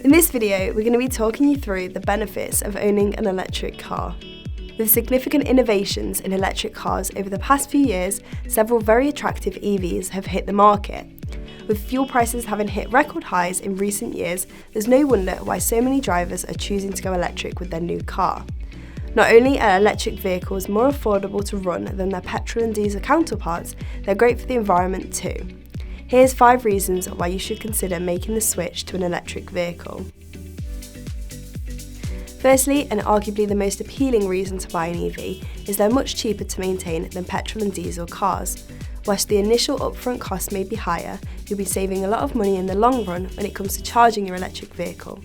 In this video, we're going to be talking you through the benefits of owning an electric car. With significant innovations in electric cars over the past few years, several very attractive EVs have hit the market. With fuel prices having hit record highs in recent years, there's no wonder why so many drivers are choosing to go electric with their new car. Not only are electric vehicles more affordable to run than their petrol and diesel counterparts, they're great for the environment too. Here's 5 reasons why you should consider making the switch to an electric vehicle. Firstly, and arguably the most appealing reason to buy an EV, is they're much cheaper to maintain than petrol and diesel cars. Whilst the initial upfront cost may be higher, you'll be saving a lot of money in the long run when it comes to charging your electric vehicle.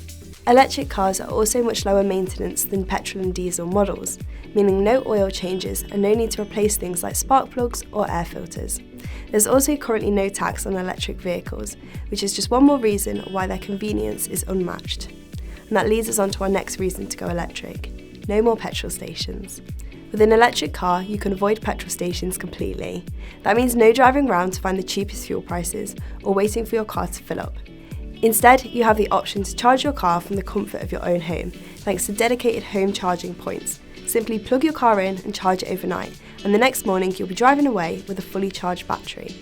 Electric cars are also much lower maintenance than petrol and diesel models, meaning no oil changes and no need to replace things like spark plugs or air filters. There's also currently no tax on electric vehicles, which is just one more reason why their convenience is unmatched. And that leads us on to our next reason to go electric: no more petrol stations. With an electric car, you can avoid petrol stations completely. That means no driving around to find the cheapest fuel prices or waiting for your car to fill up. Instead, you have the option to charge your car from the comfort of your own home, thanks to dedicated home charging points. Simply plug your car in and charge it overnight, and the next morning you'll be driving away with a fully charged battery.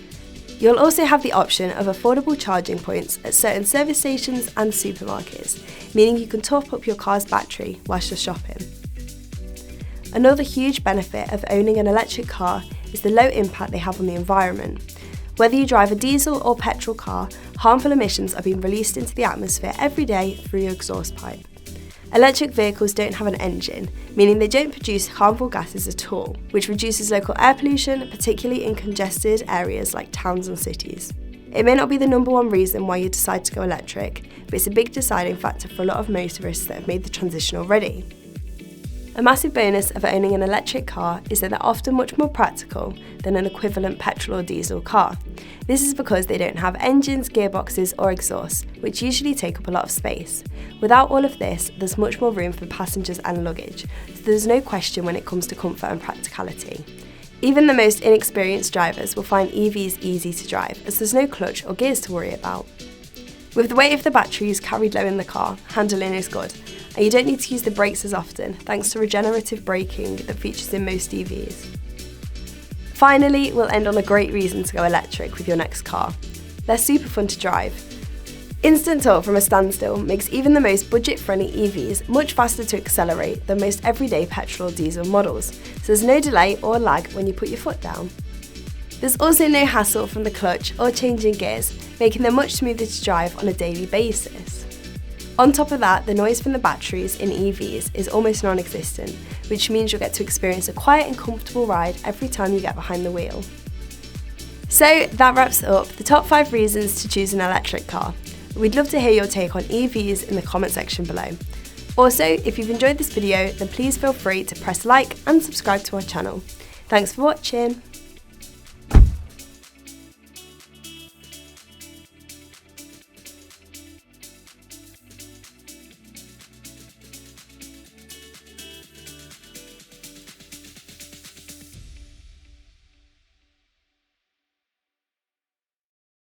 You'll also have the option of affordable charging points at certain service stations and supermarkets, meaning you can top up your car's battery whilst you're shopping. Another huge benefit of owning an electric car is the low impact they have on the environment. Whether you drive a diesel or petrol car, harmful emissions are being released into the atmosphere every day through your exhaust pipe. Electric vehicles don't have an engine, meaning they don't produce harmful gases at all, which reduces local air pollution, particularly in congested areas like towns and cities. It may not be the number one reason why you decide to go electric, but it's a big deciding factor for a lot of motorists that have made the transition already. A massive bonus of owning an electric car is that they're often much more practical than an equivalent petrol or diesel car. This is because they don't have engines, gearboxes or exhausts, which usually take up a lot of space. Without all of this, there's much more room for passengers and luggage, so there's no question when it comes to comfort and practicality. Even the most inexperienced drivers will find EVs easy to drive, as there's no clutch or gears to worry about. With the weight of the batteries carried low in the car, handling is good, and you don't need to use the brakes as often thanks to regenerative braking that features in most EVs. Finally, we'll end on a great reason to go electric with your next car. They're super fun to drive. Instant torque from a standstill makes even the most budget-friendly EVs much faster to accelerate than most everyday petrol or diesel models, so there's no delay or lag when you put your foot down. There's also no hassle from the clutch or changing gears, making them much smoother to drive on a daily basis. On top of that, the noise from the batteries in EVs is almost non-existent, which means you'll get to experience a quiet and comfortable ride every time you get behind the wheel. So that wraps up the top 5 reasons to choose an electric car. We'd love to hear your take on EVs in the comment section below. Also, if you've enjoyed this video, then please feel free to press like and subscribe to our channel. Thanks for watching.